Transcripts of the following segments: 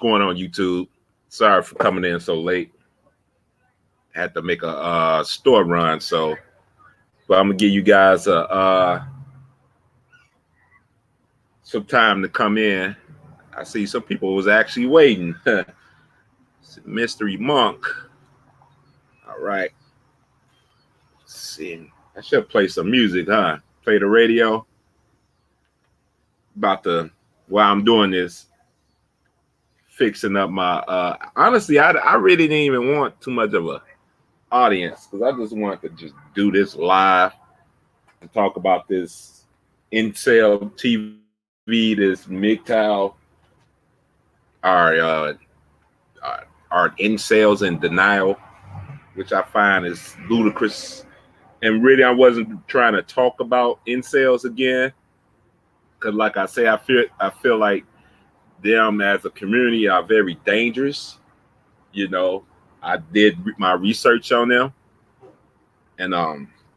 going on, YouTube? Sorry for coming in so late. Had to make a store run, so but I'm gonna give you guys some time to come in. I see some people was actually waiting. Mystery Monk. All right. Let's see. I should play some music, huh? Play the radio. About to while I'm doing this, fixing up my honestly, I really didn't even want too much of a audience because I just wanted to just do this live and talk about this Incel TV, this MGTOW, our incels in denial, which I find is ludicrous. And really, I wasn't trying to talk about incels again, because, like I say, I feel like them as a community are very dangerous. You know, I did my research on them, and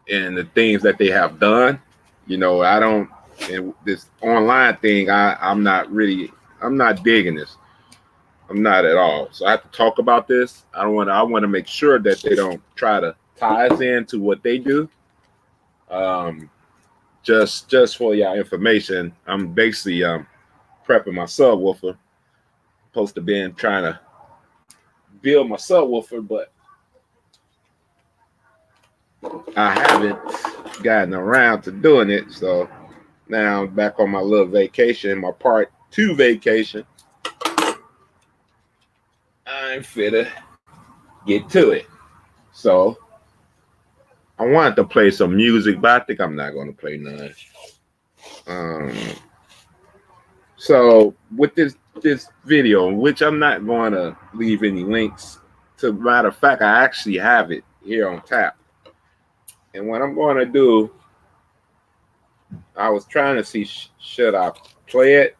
the things that they have done. You know, I don't. And this online thing, I'm not digging this. I'm not at all. So I have to talk about this. I want to make sure that they don't try to tie us into what they do. Just for your information, I'm basically prepping my subwoofer. Supposed to be trying to build my subwoofer, but I haven't gotten around to doing it. So now I'm back on my little vacation, my part 2 vacation. I'm finna get to it. So I wanted to play some music, but I think I'm not going to play none. So with this video, which I'm not going to leave any links to, matter of fact, I actually have it here on tap. And what I'm going to do, I was trying to see, should I play it?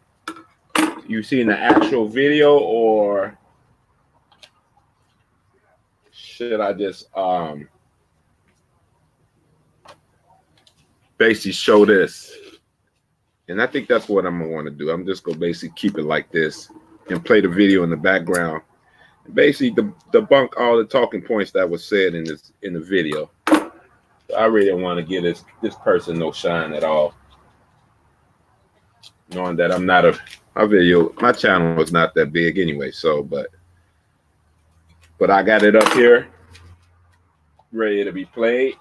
You seen the actual video, or should I just basically show this? And I think that's what I'm gonna want to do. I'm just gonna basically keep it like this and play the video in the background, and basically debunk all the talking points that was said in the video. So I really don't want to give this person no shine at all, knowing that I'm not my channel is not that big anyway. So, but I got it up here, ready to be played.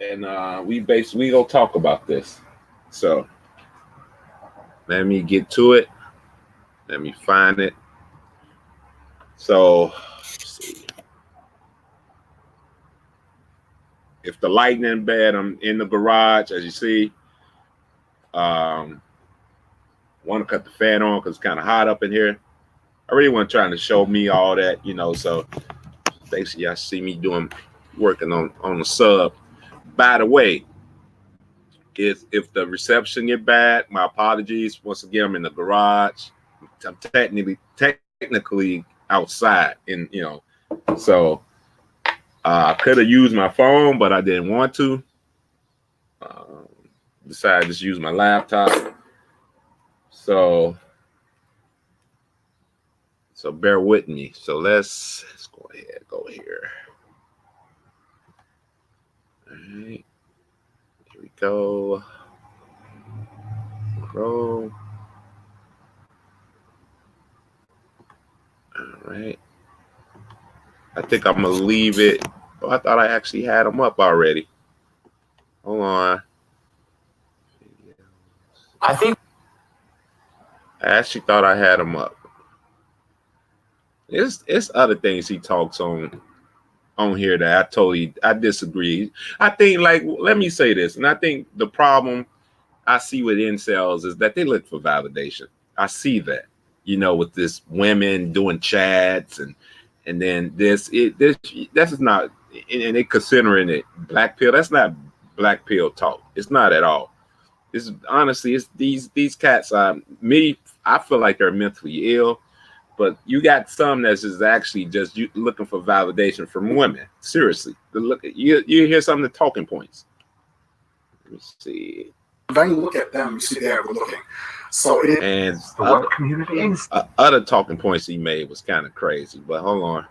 And we gonna talk about this. So let me get to it. Let me find it. So let's see. If the lightning bad, I'm in the garage, as you see. Want to cut the fan on because it's kind of hot up in here. I really wasn't trying to show me all that, you know. So basically, y'all see me working on the sub. By the way, if the reception get bad, my apologies. Once again, I'm in the garage. I'm technically outside, so I could have used my phone, but I didn't want to. Decided to just use my laptop. So bear with me. So let's go ahead, go here. All right. Here we go. Chrome. All right. I think I'm gonna leave it. Oh, I thought I actually had them up already. Hold on. I actually thought I had them up. It's other things he talks on here that I disagree. I think, like, let me say this, and I think the problem I see with incels is that they look for validation. I see that, with this women doing chats and then this is not, and they considering it black pill. That's not black pill talk. It's not at all. It's honestly, it's these cats I feel like they're mentally ill, but you got some that's just actually just looking for validation from women. Seriously, look, you hear some of the talking points. Let me see. When you look at them, you see they are good looking. So it And the work community is other talking points he made was kind of crazy. But hold on.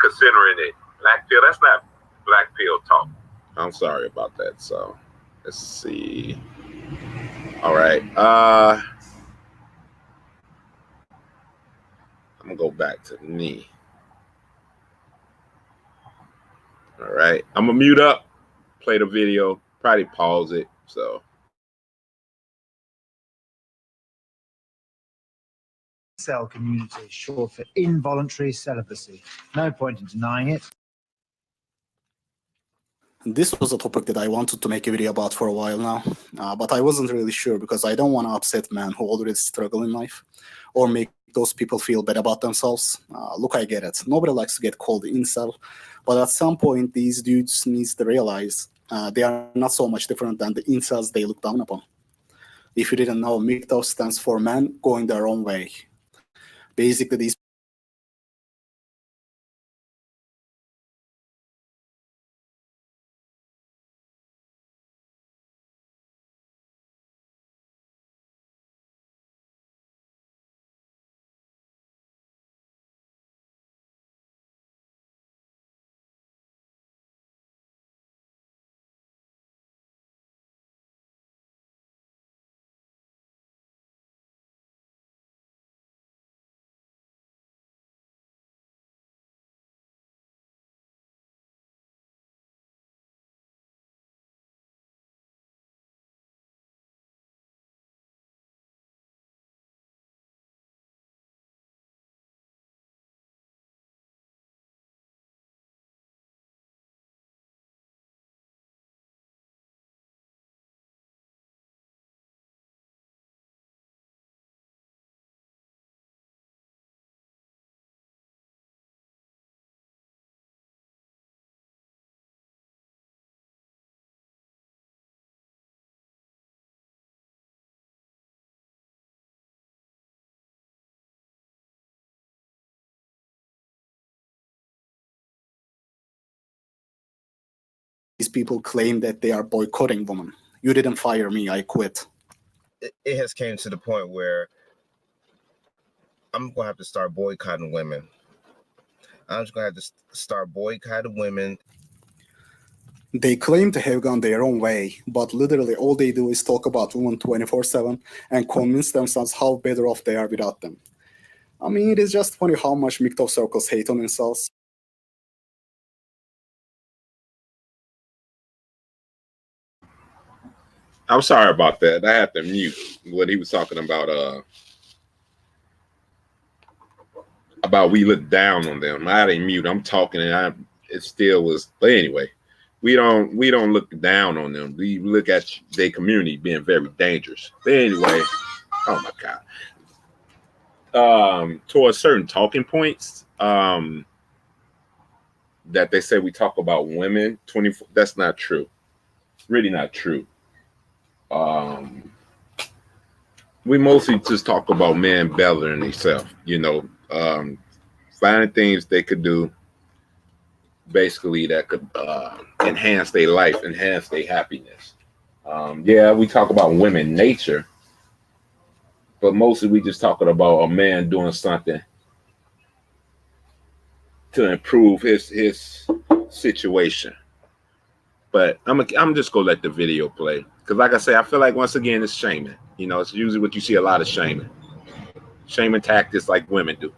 Considering it black pill, that's not black pill talk. I'm sorry about that. So let's see. All right. I'm gonna go back to me. All right. I'm gonna mute up, play the video, probably pause it. So Incel community, short for involuntary celibacy. No point in denying it. This was a topic that I wanted to make a video about for a while now, but I wasn't really sure because I don't want to upset men who already struggle in life or make those people feel bad about themselves. Look, I get it. Nobody likes to get called incel, but at some point, these dudes need to realize they are not so much different than the incels they look down upon. If you didn't know, MGTOW stands for men going their own way. Basically, these people claim that they are boycotting women. You didn't fire me, I quit. It has came to the point where I'm going to have to start boycotting women. I'm just going to have to start boycotting women. They claim to have gone their own way, but literally all they do is talk about women 24/7 and convince themselves how better off they are without them. I mean, it is just funny how much MGTOW circles hate on themselves. I'm sorry about that. I had to mute what he was talking about we look down on them. I didn't mute. I'm talking and it still was. But anyway, we don't look down on them. We look at their community being very dangerous. But anyway, oh my God. Towards certain talking points, that they say we talk about women 24. That's not true. It's really not true. We mostly just talk about men better than themselves, finding things they could do basically that could enhance their life, enhance their happiness. Yeah, we talk about women nature, but mostly we just talking about a man doing something to improve his situation. But I'm just gonna let the video play because, like I say, I feel like once again it's shaming. It's usually what you see a lot of shaming tactics like women do.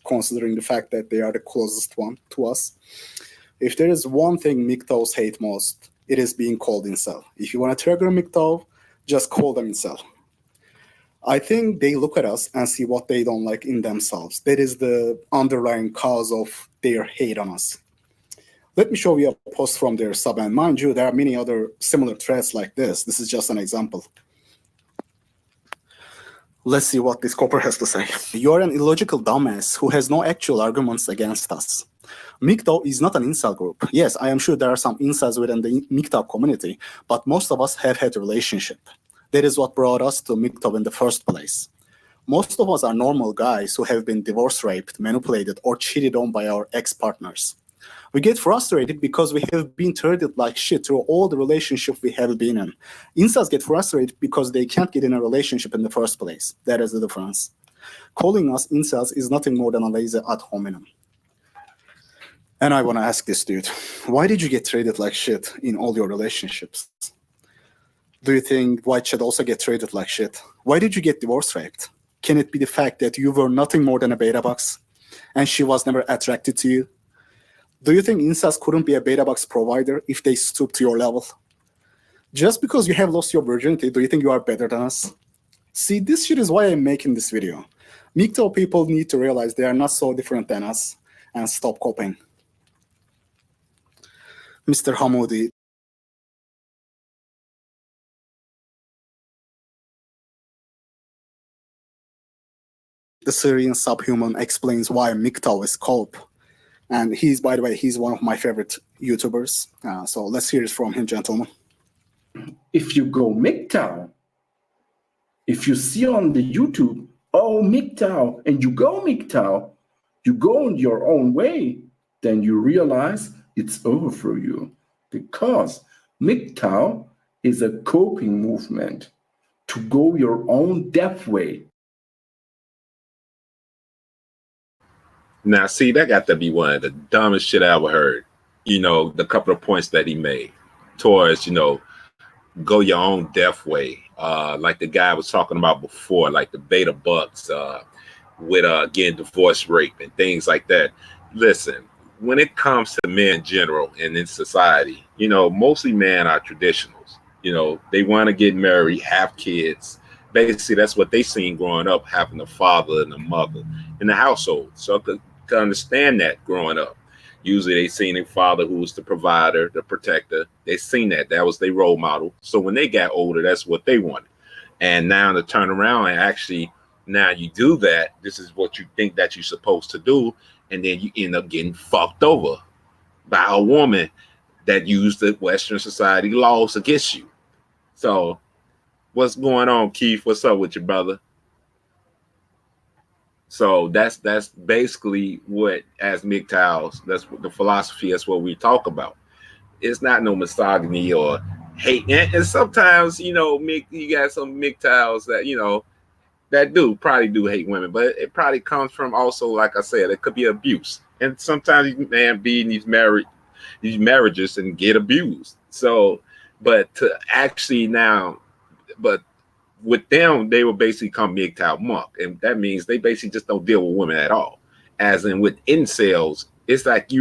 Considering the fact that they are the closest one to us. If there is one thing MGTOWs hate most, it is being called incel. If you want to trigger MGTOW, just call them incel. I think they look at us and see what they don't like in themselves. That is the underlying cause of their hate on us. Let me show you a post from their sub, and mind you, there are many other similar threads like this. This is just an example. Let's see what this copper has to say. You're an illogical dumbass who has no actual arguments against us. MGTOW is not an incel group. Yes, I am sure there are some incels within the MGTOW community, but most of us have had a relationship. That is what brought us to MGTOW in the first place. Most of us are normal guys who have been divorce raped, manipulated, or cheated on by our ex-partners. We get frustrated because we have been treated like shit through all the relationships we have been in. Incels get frustrated because they can't get in a relationship in the first place. That is the difference. Calling us incels is nothing more than a lazy ad hominem. And I want to ask this dude, why did you get treated like shit in all your relationships? Do you think white should also get treated like shit? Why did you get divorce raped? Can it be the fact that you were nothing more than a beta box and she was never attracted to you? Do you think incels couldn't be a beta box provider if they stooped to your level? Just because you have lost your virginity, do you think you are better than us? See, this shit is why I'm making this video. MGTOW people need to realize they are not so different than us and stop copying. Mr. Hamoudi, the Syrian subhuman, explains why MGTOW is cope. And he's, by the way, he's one of my favorite YouTubers. So let's hear it from him, gentlemen. If you go MGTOW, if you see on the YouTube, oh, MGTOW, and you go MGTOW, you go on your own way, then you realize it's over for you. Because MGTOW is a coping movement to go your own death way. Now, see, that got to be one of the dumbest shit I ever heard. You know, the couple of points that he made towards, you know, go your own death way. Like the guy was talking about before, like the beta bucks with, again, divorce rape and things like that. Listen, when it comes to men in general and in society, you know, mostly men are traditionals. You know, they want to get married, have kids. Basically, that's what they seen growing up, having a father and a mother in the household. So to understand that growing up, usually they seen a father who was the provider, the protector. They seen that. That was their role model. So when they got older, that's what they wanted. And now to turn around and actually, now you do that, this is what you think that you're supposed to do. And then you end up getting fucked over by a woman that used the Western society laws against you. So what's going on, Keith? What's up with your brother? So that's basically what, as MGTOWs, that's what the philosophy, that's what we talk about. It's not no misogyny or hate. And sometimes, you know, you got some MGTOWs that, you know, that probably do hate women, but it probably comes from also, like I said, it could be abuse. And sometimes you man be in these marriages and get abused. So, but to actually now, but with them, they will basically come MGTOW monk, and that means they basically just don't deal with women at all. As in with incels, it's like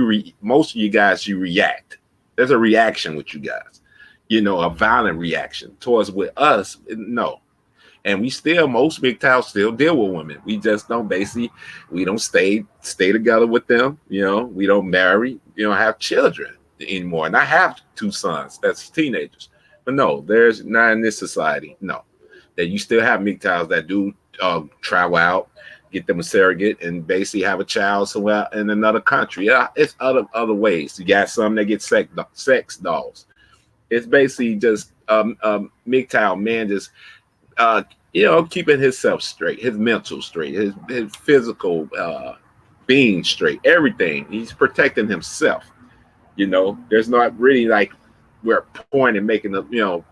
most of you guys, you react. There's a reaction with you guys, you know, a violent reaction. Towards with us, no. And we still, most MGTOWs still deal with women. We just don't we don't stay together with them. You know, we don't marry, you don't have children anymore. And I have 2 sons that's teenagers. But no, there's not in this society. No, that you still have MGTOWs that do travel out, get them a surrogate, and basically have a child somewhere in another country. Yeah, it's other ways. You got some that get sex dolls. It's basically just MGTOW man just you know, keeping himself straight, his mental straight, his physical being straight, everything. He's protecting himself. You know, there's not really like we're pointing making the, you know,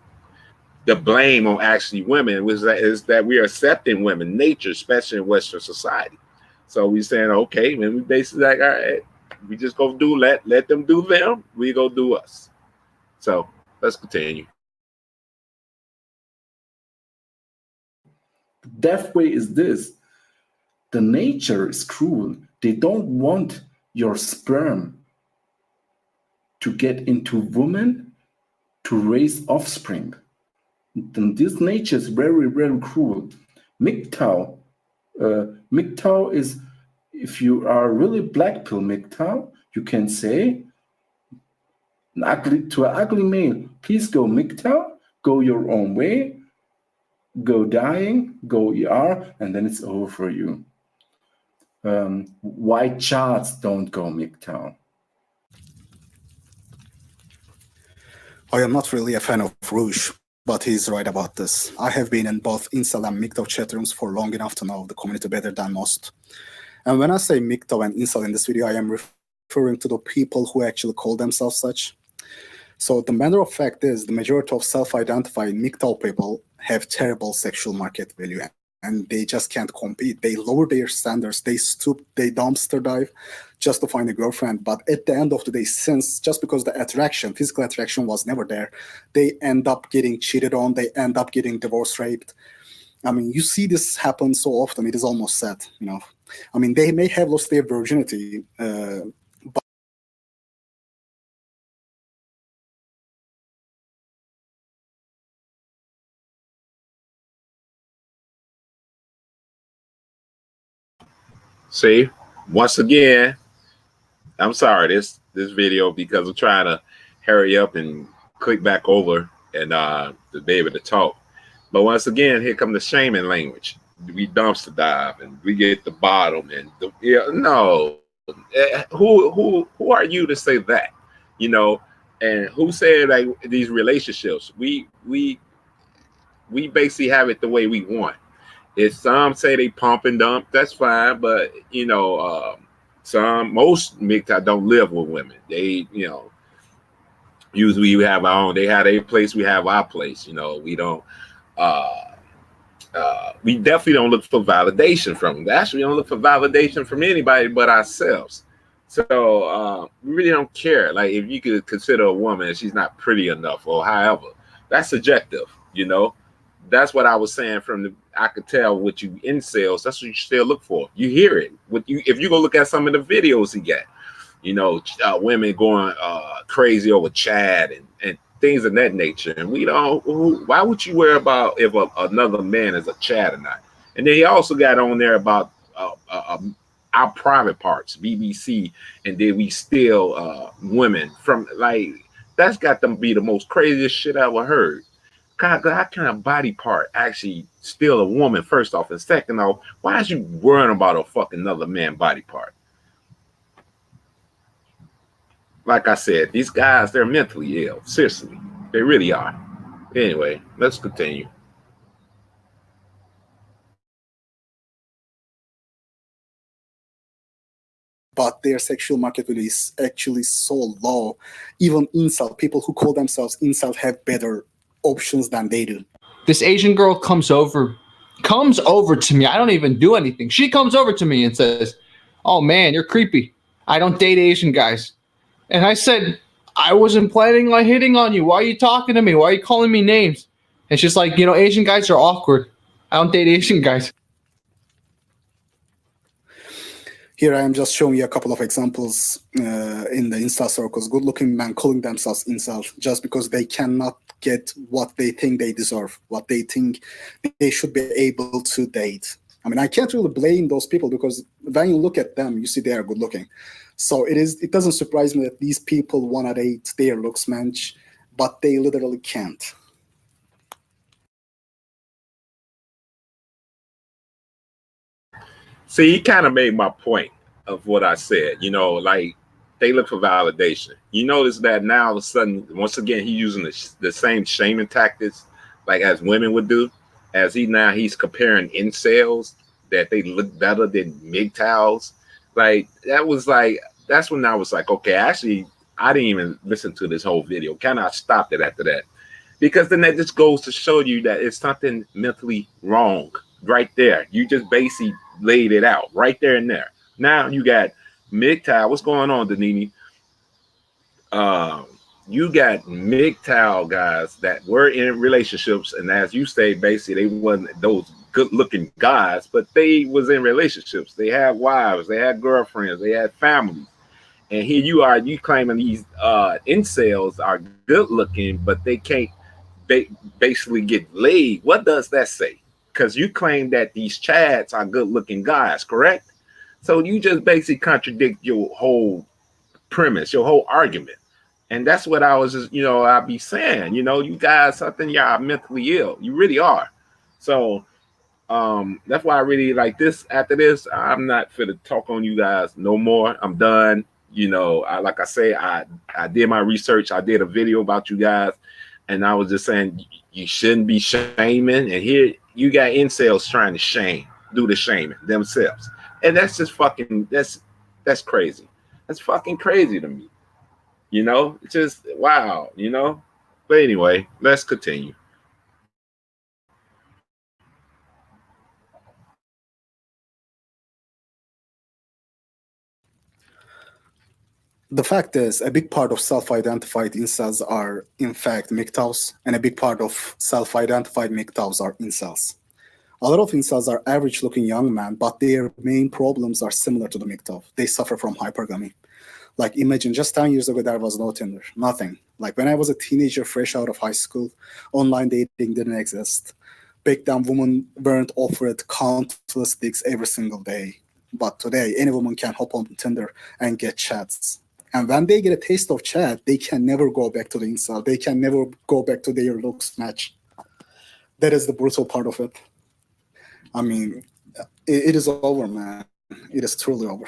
the blame on actually women is that we are accepting women nature, especially in Western society. So we saying, okay, man, we basically like, all right, we just go do let them do them, we go do us. So let's continue. The death way is this. The nature is cruel. They don't want your sperm to get into women to raise offspring. Then this nature is very, very cruel. MGTOW is, if you are really black pill MGTOW, you can say to an ugly male, please go MGTOW, go your own way, go dying, go ER, and then it's over for you. White charts don't go MGTOW. I am not really a fan of Rouge, but he's right about this. I have been in both Incel and MGTOW chat rooms for long enough to know the community better than most. And when I say MGTOW and Incel in this video, I am referring to the people who actually call themselves such. So the matter of fact is the majority of self-identifying MGTOW people have terrible sexual market value, and they just can't compete. They lower their standards, they stoop, they dumpster dive just to find a girlfriend. But at the end of the day, since just because the attraction, physical attraction was never there, they end up getting cheated on, they end up getting divorce raped. I mean, you see this happen so often, it is almost sad, you know. I mean, they may have lost their virginity, but See, once again, I'm sorry this video because I'm trying to hurry up and click back over and to be able to talk. But once again, here come the shaming language. We dumpster dive and we get the bottom and no. Who are you to say that? You know, and who said like these relationships? We basically have it the way we want. If some say they pump and dump, that's fine. But you know, most MGTOW don't live with women. They, you know, usually we have our own. They have their place, we have our place. You know, we don't. We definitely don't look for validation from them. Actually, we don't look for validation from anybody but ourselves. So we really don't care. Like if you could consider a woman and she's not pretty enough or however, that's subjective. You know, that's what I was saying from the. I could tell what you incels. That's what you still look for. You hear it. With you, if you go look at some of the videos he got, you know, women going crazy over Chad and things of that nature. And we don't. Why would you worry about if another man is a Chad or not? And then he also got on there about our private parts, BBC, and then we steal women from like that's got to be the most craziest shit I ever heard. God, how can a body part actually steal a woman? First off, and second off, why is you worrying about a fucking another man body part? Like I said, these guys, they're mentally ill. Seriously, they really are. Anyway, let's continue. but their sexual market value is actually so low. Even incel, people who call themselves incel, have better options than they do. This Asian girl comes over to me. I don't even do anything. She comes over to me and says, "Oh man, you're creepy. I don't date Asian guys." And I said, "I wasn't planning on hitting on you. Why are you talking to me? Why are you calling me names?" And she's like, "You know, Asian guys are awkward. I don't date Asian guys." Here I am just showing you a couple of examples in the Insta circles. Good-looking men calling themselves incel just because they cannot get what they think they deserve, what they think they should be able to date. I mean, I can't really blame those people because when you look at them, you see they are good-looking. So it doesn't surprise me that these people want to date their looks match, but they literally can't. See, he kind of made my point of what I said. You know, like they look for validation. You notice that now all of a sudden, once again, he's using the same shaming tactics like as women would do. As he's comparing incels that they look better than MGTOWs. Like that's when I was like, okay, actually, I didn't even listen to this whole video. Kind of stopped it after that. Because then that just goes to show you that it's something mentally wrong right there. You just basically laid it out right there and there. Now you got MGTOW. What's going on, Danini? You got MGTOW guys that were in relationships, and as you say, basically they wasn't those good-looking guys, but they was in relationships. They had wives, they had girlfriends, they had families. And here you claiming these incels are good-looking, but they can't basically get laid. What does that say? Because you claim that these Chads are good-looking guys, correct? So you just basically contradict your whole premise, your whole argument. And that's what I was just, I'd be saying, you guys, something y'all are mentally ill. You really are. So that's why I really like this. After this, I'm not fit to talk on you guys no more. I'm done. Like I say, I did my research. I did a video about you guys. And I was just saying you shouldn't be shaming. And here you got incels trying to do the shaming themselves. And that's just fucking, that's crazy. That's fucking crazy to me. It's just wow. But anyway, let's continue. The fact is, a big part of self-identified incels are, in fact, MGTOWs, and a big part of self-identified MGTOWs are incels. A lot of incels are average-looking young men, but their main problems are similar to the MGTOW. They suffer from hypergamy. Like, imagine just 10 years ago, there was no Tinder, nothing. Like, when I was a teenager, fresh out of high school, online dating didn't exist. Back then, women weren't offered countless dicks every single day. But today, any woman can hop on Tinder and get chats. And when they get a taste of chat, they can never go back to the incel. They can never go back to their looks match. That is the brutal part of it. I mean, it is over, man. It is truly over.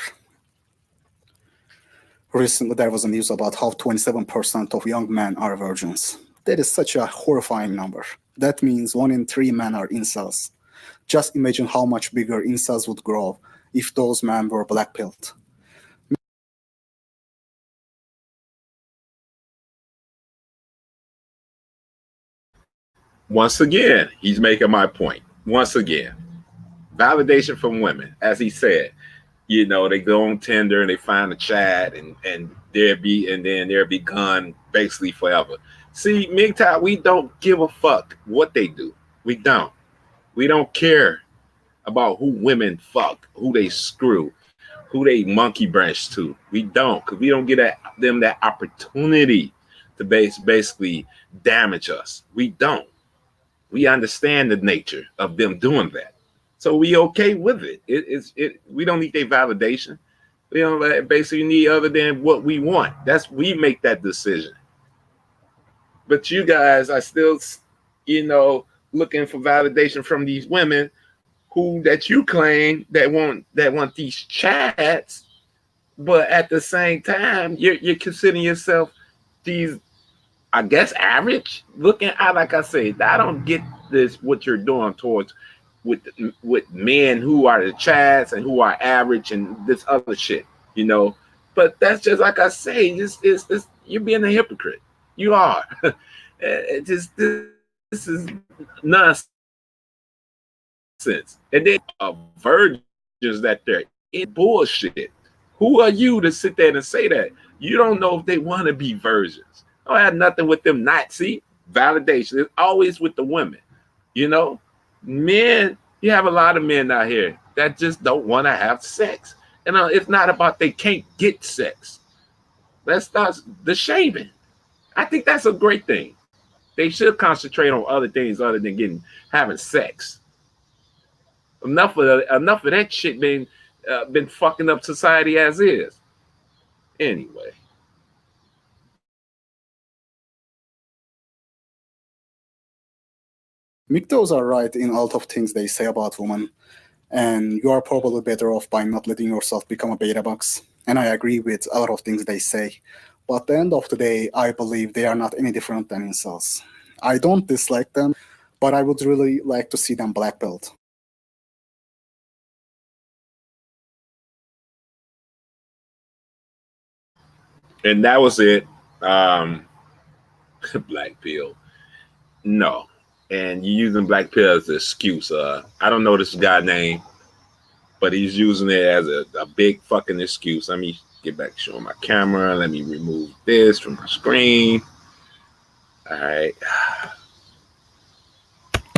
Recently, there was a news about how 27% of young men are virgins. That is such a horrifying number. That means 1 in 3 men are incels. Just imagine how much bigger incels would grow if those men were blackpilled. Once again, he's making my point. Once again, validation from women, as he said. They go on Tinder and they find a chat, and they'll be gone basically forever. See, MGTOW, we don't give a fuck what they do. We don't. We don't care about who women fuck, who they screw, who they monkey branch to. We don't, because we don't get them that opportunity to basically damage us. We don't. We understand the nature of them doing that. So we okay with it. We don't need their validation. We don't basically need other than what we want. We make that decision. But you guys are still, looking for validation from these women that you claim that want these chats, but at the same time, you're considering yourself these, I guess, average looking. Like I say, I don't get this what you're doing towards with men who are the chats and who are average and this other shit. But that's just like I say, it's you're being a hypocrite. You are. This is nonsense. And then virgins that they're in bullshit. Who are you to sit there and say that? You don't know if they want to be virgins. I don't have nothing with them not. See, validation. It's always with the women. Men, you have a lot of men out here that just don't want to have sex. It's not about they can't get sex. That's not the shaming. I think that's a great thing. They should concentrate on other things other than having sex. Enough of that shit been fucking up society as is. Anyway. MGTOWs are right in a lot of things they say about women, and you are probably better off by not letting yourself become a beta box. And I agree with a lot of things they say. But at the end of the day, I believe they are not any different than incels. I don't dislike them, but I would really like to see them blackpilled. And that was it. Black pill. No. And you're using black pill as an excuse. I don't know this guy name, but he's using it as a big fucking excuse. Let me get back to showing my camera. Let me remove this from my screen. All right.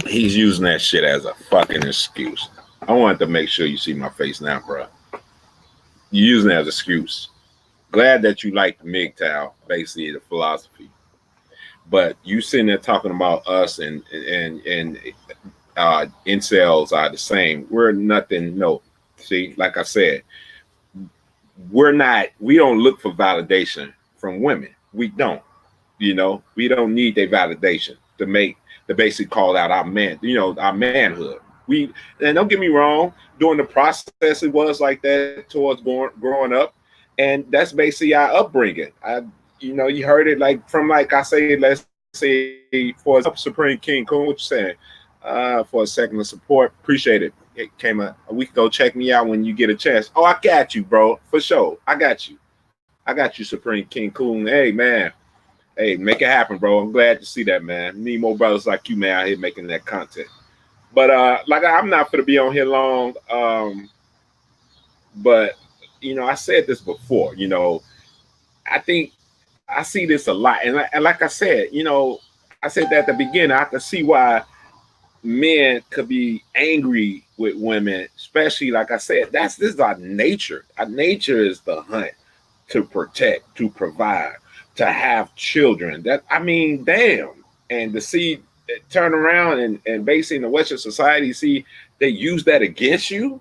He's using that shit as a fucking excuse. I wanted to make sure you see my face now, bro. You're using it as an excuse. Glad that you like the MGTOW, basically the philosophy. But you sitting there talking about us and incels are the same. We're nothing. No, see, like I said, we don't look for validation from women. We don't. We don't need their validation to basically call out our our manhood. And don't get me wrong, during the process it was like that towards growing up, and that's basically our upbringing. You heard it like I say, let's say for Supreme King Coon, what you saying? For a second of support, appreciate it. It came a week ago. Check me out when you get a chance. Oh, I got you, bro, for sure. I got you. I got you, Supreme King Coon. Hey, man. Hey, make it happen, bro. I'm glad to see that, man. Need more brothers like you, man, out here making that content. But like I'm not gonna be on here long. But you know, I said this before. You know, I think I see this a lot, and like I said, you know, I said that at the beginning. I can see why men could be angry with women, especially like I said. This is our nature. Our nature is the hunt, to protect, to provide, to have children. That I mean, damn, and to see turn around and basically in the Western society, see they use that against you,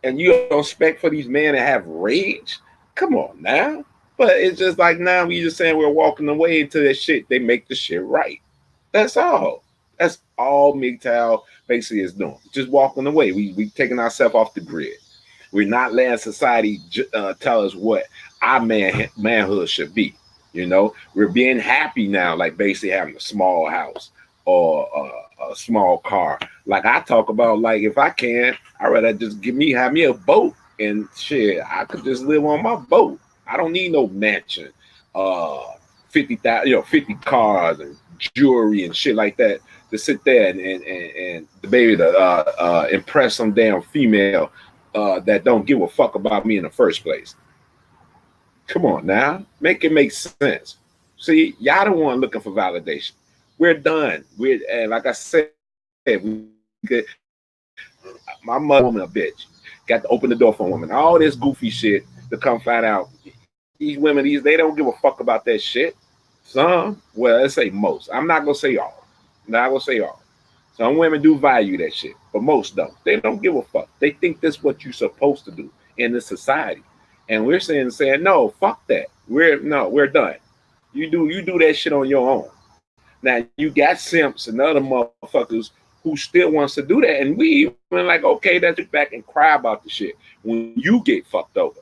and you don't expect for these men to have rage. Come on now. But it's just like now we just saying we're walking away into that shit. They make the shit right. That's all. That's all MGTOW basically is doing. Just walking away. We taking ourselves off the grid. We're not letting society tell us what our manhood should be. You know, we're being happy now, like basically having a small house or a small car. Like I talk about, like if I can, I'd rather just have me a boat and shit. I could just live on my boat. I don't need no mansion, 50,000, 50 cars and jewelry and shit like that to sit there and the baby to impress some damn female that don't give a fuck about me in the first place. Come on now, make it make sense. See, y'all the one looking for validation. We're done. And like I said, my mother, woman, a bitch, got to open the door for a woman. All this goofy shit to come find out. These women, they don't give a fuck about that shit. Some, well, let's say most. I'm not gonna say all. Not gonna say all. Some women do value that shit, but most don't. They don't give a fuck. They think that's what you're supposed to do in this society. And we're saying no, fuck that. We're done. You do that shit on your own. Now you got simps and other motherfuckers who still wants to do that, and we even like, okay, let's sit back and cry about the shit when you get fucked over.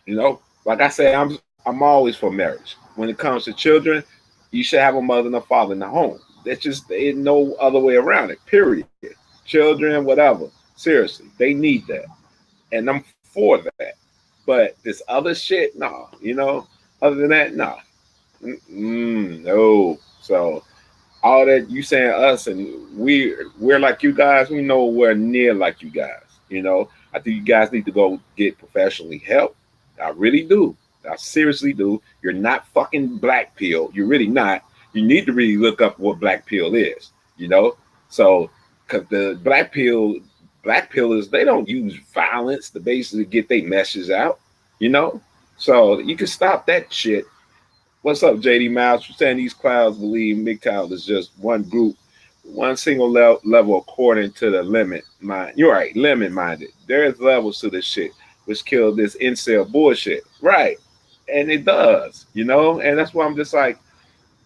You know, like I say, I'm always for marriage. When it comes to children, you should have a mother and a father in the home. That's just there's no other way around it. Period. Children, whatever. Seriously, they need that, and I'm for that. But this other shit, nah. You know, other than that, nah. No. So all that you saying us and we're like you guys, we nowhere near like you guys. You know, I think you guys need to go get professionally help. I really do. I seriously do. You're not fucking black pill. You're really not. You need to really look up what black pill is. You know, so because the black pillers, they don't use violence to basically get their message out. You know, so you can stop that shit. What's up, JD Miles? You're saying these clouds believe MGTOW is just one group, one single level according to the limit mind. You're right, limit minded. There's levels to this shit, which killed this incel bullshit. Right. And it does, you know, and that's why I'm just like,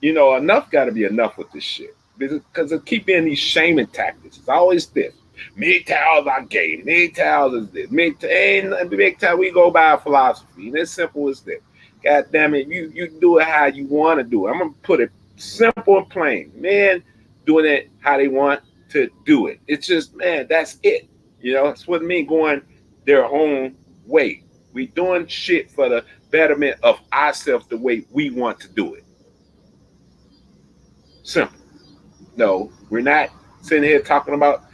you know, enough got to be enough with this shit. Because it keep being these shaming tactics. It's always this. MGTOWs are gay. MGTOWs is this. MGTOW, we go by a philosophy. And it's simple as this. God damn it, you do it how you want to do it. I'm going to put it simple and plain. Men doing it how they want to do it. It's just, man, that's it. You know, it's what I mean, going their own way. We doing shit for the betterment of ourselves the way we want to do it. Simple. No, we're not sitting here talking about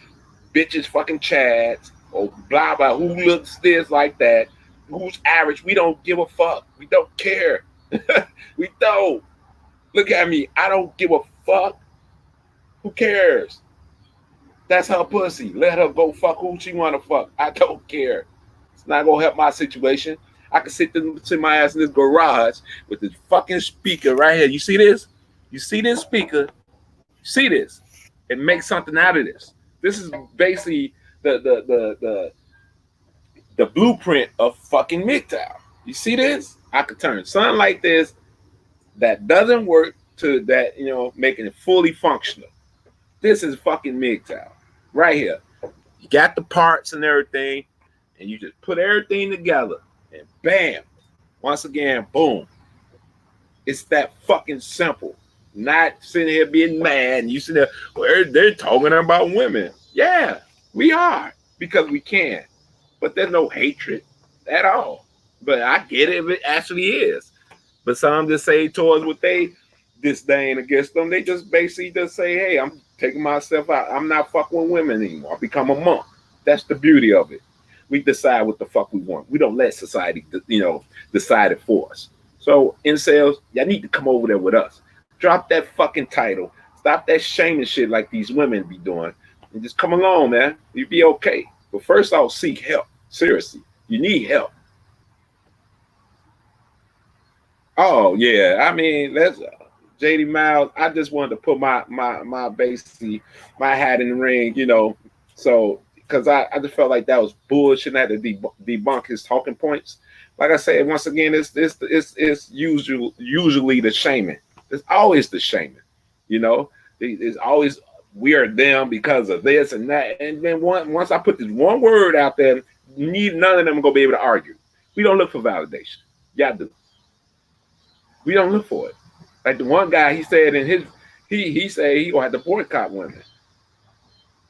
bitches fucking chads or blah blah, who looks this like that, who's average. We don't give a fuck. We don't care. We don't. Look at me. I don't give a fuck. Who cares? That's her pussy. Let her go fuck who she want to fuck. I don't care. It's not gonna help my situation. I can sit my ass in this garage with this fucking speaker right here. You see this? You see this speaker? See this? And make something out of this. This is basically the blueprint of fucking MGTOW. You see this? I could turn something like this that doesn't work to that, you know, making it fully functional. This is fucking MGTOW right here. You got the parts and everything, and you just put everything together, and bam, once again, boom. It's that fucking simple. Not sitting here being mad and you sit there, well, they're talking about women. Yeah, we are, because we can. But there's no hatred at all. But I get it if it actually is. But some just say towards what they disdain against them. They just basically just say, hey, I'm taking myself out. I'm not fucking with women anymore. I become a monk. That's the beauty of it. We decide what the fuck we want. We don't let society, decide it for us. So incels, y'all need to come over there with us. Drop that fucking title. Stop that shaming shit like these women be doing. And just come along, man. You'll be okay. But first I'll seek help. Seriously. You need help. Oh yeah, I mean that's JD Miles. I just wanted to put my basically my hat in the ring, So because I just felt like that was bullshit. I had to debunk his talking points. Like I said, once again, it's usually the shaming. It's always the shaming. It's always we are them because of this and that. And then once I put this one word out there, none of them are gonna be able to argue. We don't look for validation. Y'all do. We don't look for it. Like the one guy, he said in his, he said he gonna have to boycott women.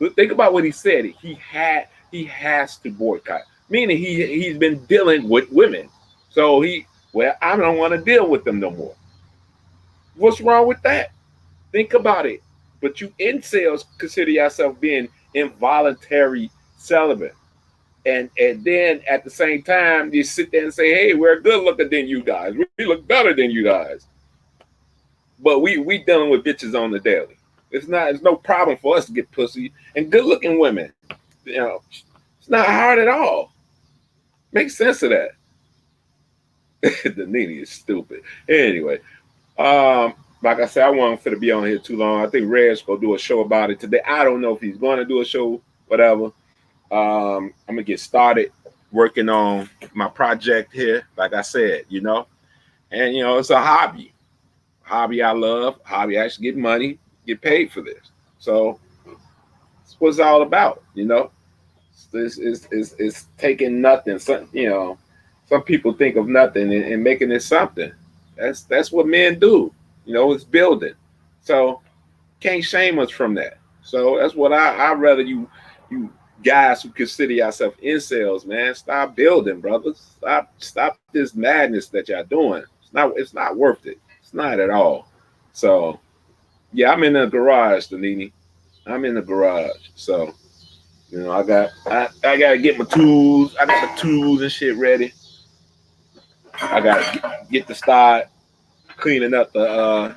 But think about what he said. He has to boycott, meaning he's been dealing with women. So I don't want to deal with them no more. What's wrong with that? Think about it. But you incels consider yourself being involuntary celibate. And then at the same time, you sit there and say, hey, we're good looking than you guys. We look better than you guys. But we dealing with bitches on the daily. It's no problem for us to get pussy and good looking women. It's not hard at all. Make sense of that. The Nini is stupid. Anyway, like I said, I wasn't fit to be on here too long. I think Red's gonna do a show about it today. I don't know if he's going to do a show, whatever. I'm gonna get started working on my project here. Like I said, and it's a hobby I love. Hobby I actually get money, get paid for this. So it's what it's all about. This is taking nothing. Some people think of nothing and making it something. That's what men do. It's building. So can't shame us from that. So that's what I rather you guys who consider yourself incels, man, stop building, brothers. Stop this madness that y'all doing. It's not worth it. It's not at all. So yeah, I'm in the garage, Danini. I'm in the garage. So I gotta get my tools. I got the tools and shit ready. I gotta get to start cleaning up the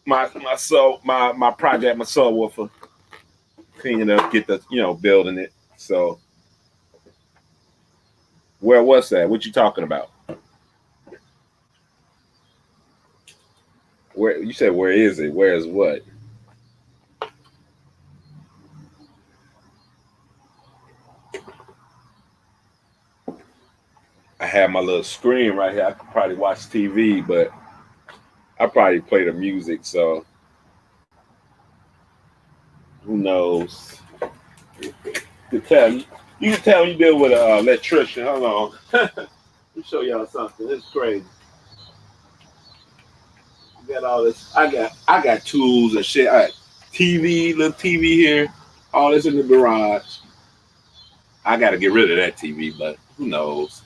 my project, my subwoofer. Cleaning up, get the building it. So where was that? What you talking about? Where you said where is it? Where is what? I have my little screen right here. I could probably watch TV, but I probably play the music, so who knows? You can tell you deal with an electrician. Hold on. Let me show y'all something. It's crazy. I got all this. I got tools and shit. I got little TV here. All this in the garage. I got to get rid of that TV, but who knows?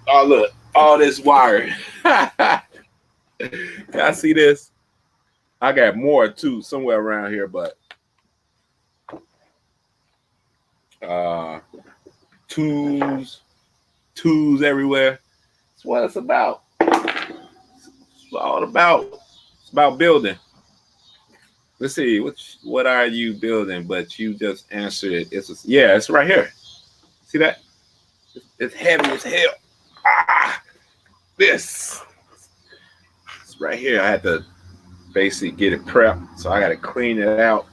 Oh look, all this wire. Y'all see this? I got more too somewhere around here, but tools everywhere. That's what it's about. It's all about. It's about building. Let's see, what are you building? But you just answered it. It's right here. See that? It's heavy as hell. This. It's right here. I had to basically get it prepped, so I got to clean it out.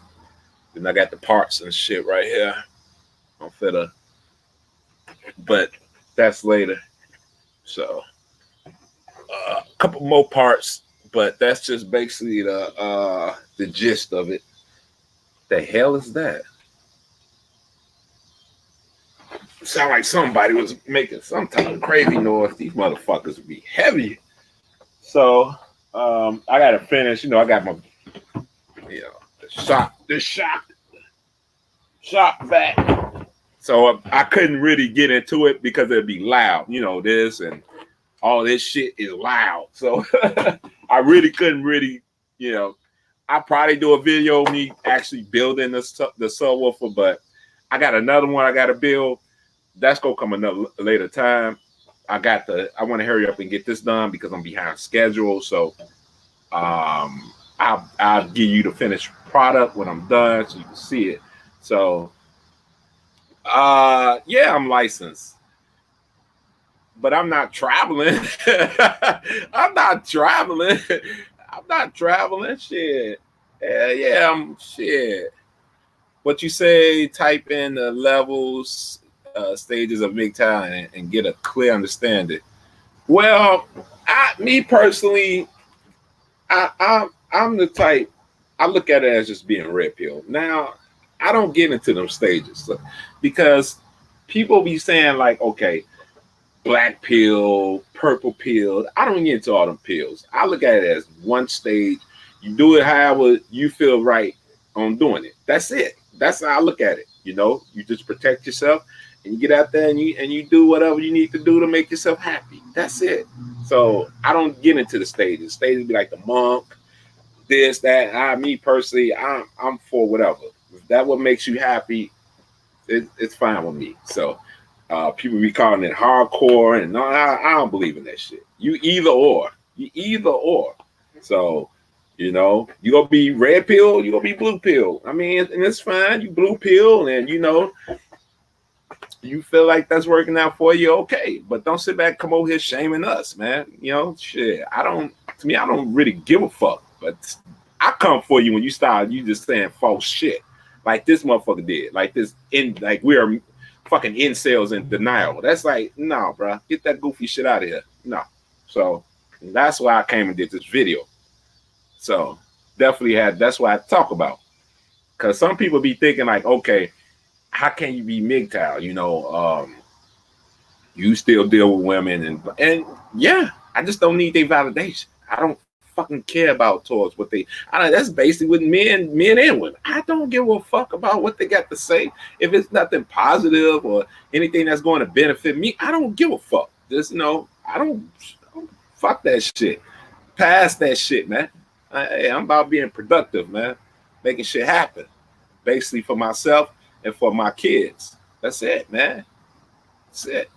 Then I got the parts and shit right here. I'm finna, but that's later. So a couple more parts, but that's just basically the gist of it. The hell is that? Sound like somebody was making some type of crazy noise. These motherfuckers would be heavy. So I gotta finish. I got my the shock. shop vac. So I couldn't really get into it because it'd be loud, you know, this and all this shit is loud. So I really couldn't really, you know, I probably do a video of me actually building the subwoofer, but I got another one I got to build. That's gonna come another later time. I want to hurry up and get this done because I'm behind schedule. So I'll give you the finished product when I'm done so you can see it. So yeah, I'm licensed, but I'm not traveling. I'm not traveling. I'm not traveling. Shit. Yeah, I'm shit. What you say, type in the levels, stages of MGTOW and get a clear understanding. Well, me personally, I'm the type, I look at it as just being red pill. Now, I don't get into them stages because people be saying like, okay, black pill, purple pill. I don't get into all them pills. I look at it as one stage. You do it however you feel right on doing it. That's it. That's how I look at it. You know, you just protect yourself and you get out there and you do whatever you need to do to make yourself happy. That's it. So I don't get into the stages. Stages be like the monk, this, that. Me personally, I'm for whatever. If that what makes you happy, it's fine with me. So people be calling it hardcore, and no, I don't believe in that shit. You either or. You either or. So, you know, you gonna be red pill, you gonna be blue pill. I mean, and it's fine. You blue pill, and you know, you feel like that's working out for you, okay. But don't sit back and come over here shaming us, man. You know, shit. I don't really give a fuck. But I come for you when you just saying false shit. Like this motherfucker did. Like we are fucking incels in denial. That's like, no, bro. Get that goofy shit out of here. No. So that's why I came and did this video. So definitely that's what I talk about. Because some people be thinking like, okay, how can you be MGTOW? You know, you still deal with women and yeah, I just don't need their validation. I don't fucking care about towards what that's basically with men and women. I don't give a fuck about what they got to say. If it's nothing positive or anything that's going to benefit me, I don't give a fuck. Just, you know, I don't fuck that shit. Pass that shit, man. I'm about being productive, man. Making shit happen. Basically for myself and for my kids. That's it, man. That's it.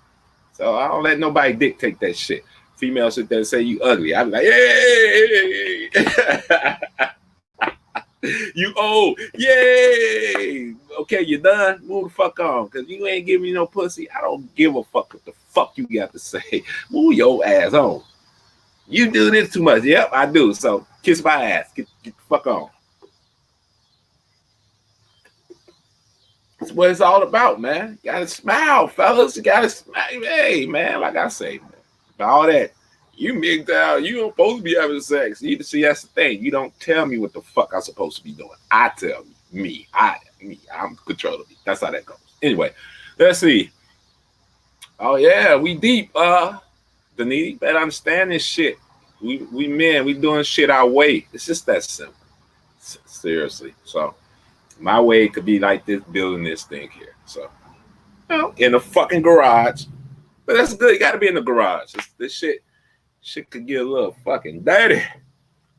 So I don't let nobody dictate that shit. Females sit there and say you ugly. I'm like, hey, you old, yay. Okay, you done? Move the fuck on, because you ain't giving me no pussy. I don't give a fuck what the fuck you got to say. Move your ass on. You do this too much. Yep, I do. So kiss my ass. Get the fuck on. That's what it's all about, man. You gotta smile, fellas. You gotta smile. Hey, man, like I say, man, all that. You MGTOW, you don't supposed to be having sex. You see, that's the thing. You don't tell me what the fuck I'm supposed to be doing. I tell me. I'm controlling me. That's how that goes. Anyway, let's see. Oh yeah, we deep. Danita, better understand this shit. We men, we doing shit our way. It's just that simple. Seriously. So my way could be like this, building this thing here. So, you know, in the fucking garage. But that's good. You got to be in the garage. This shit could get a little fucking dirty,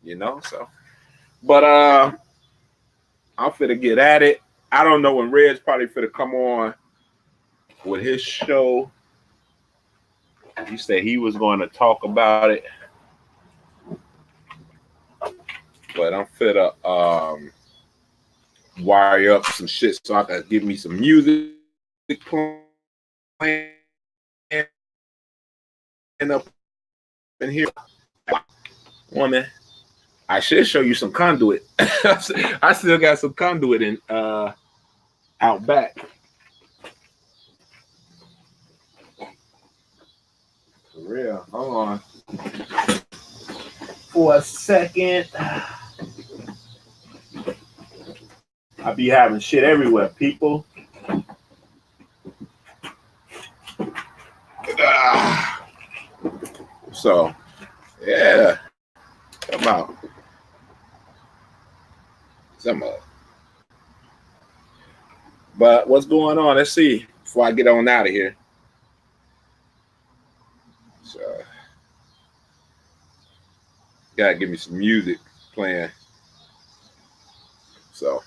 you know. So, but I'm finna get at it. I don't know when Red's probably finna come on with his show. He said he was going to talk about it, but I'm finna wire up some shit so I can give me some music playing up in here. Woman, I should show you some conduit. I still got some conduit in out back. For real. Hold on. For a second. I be having shit everywhere, people. So, yeah. Come out. But what's going on? Let's see before I get on out of here. So, gotta give me some music playing. So,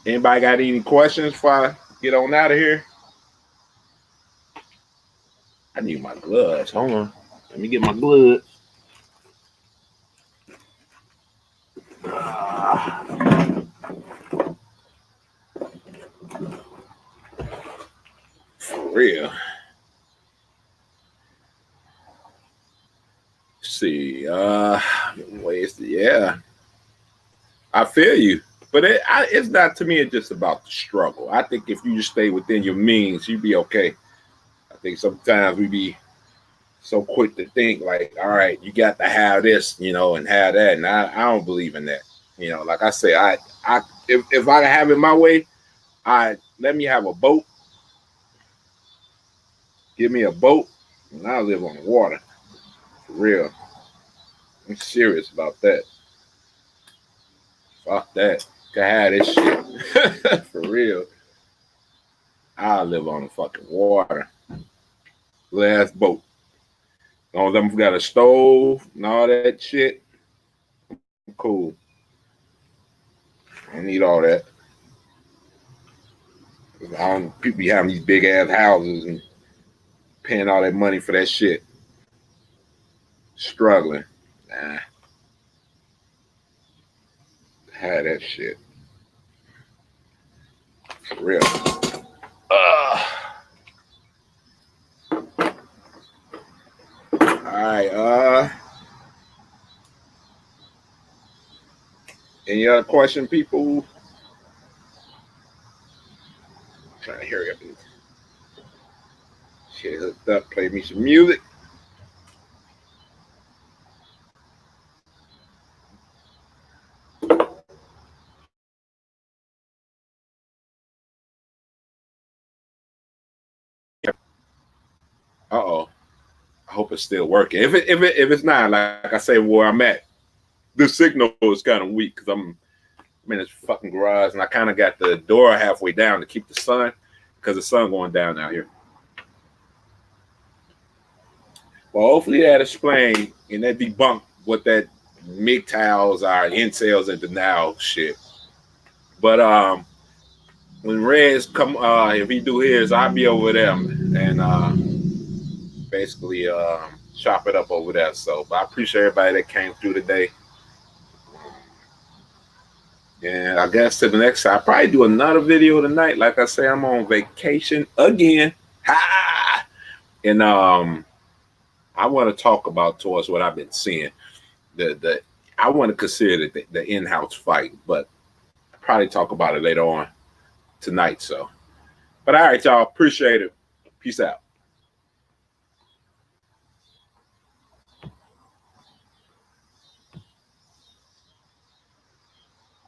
anybody got any questions before I get on out of here? I need my gloves. Hold on. Let me get my gloves. For real. Let's see. Yeah. I feel you. But it's not, to me, it's just about the struggle. I think if you just stay within your means, you'd be okay. I think sometimes we be so quick to think like, all right, you got to have this, and have that. And I don't believe in that. Like I say, if I have it my way, let me have a boat. Give me a boat, and I'll live on the water. For real. I'm serious about that. Fuck that. Can have this shit. For real. I'll live on the fucking water. Last boat. All of them got a stove and all that shit. Cool. I don't need all that. People be having these big ass houses and paying all that money for that shit. Struggling. Nah. Had that shit. For real. All right. Any other question, people? I'm trying to hurry up and shit hooked up. Play me some music. Uh-oh. I hope it's still working. If it's not, like I say, where I'm at, the signal is kind of weak because I'm in this fucking garage and I kind of got the door halfway down to keep the sun, because the sun going down out here. Well, hopefully that explain and that debunk what that MGTOWs are, incels and denial shit. But when Reds come, if he do his, I'll be over there and basically chop it up over there. So, but I appreciate everybody that came through today. And I guess to the next time, I'll probably do another video tonight. Like I say, I'm on vacation again. Ha! And I want to talk about towards what I've been seeing. I want to consider the in-house fight, but I'll probably talk about it later on tonight. So, but all right, y'all, appreciate it. Peace out.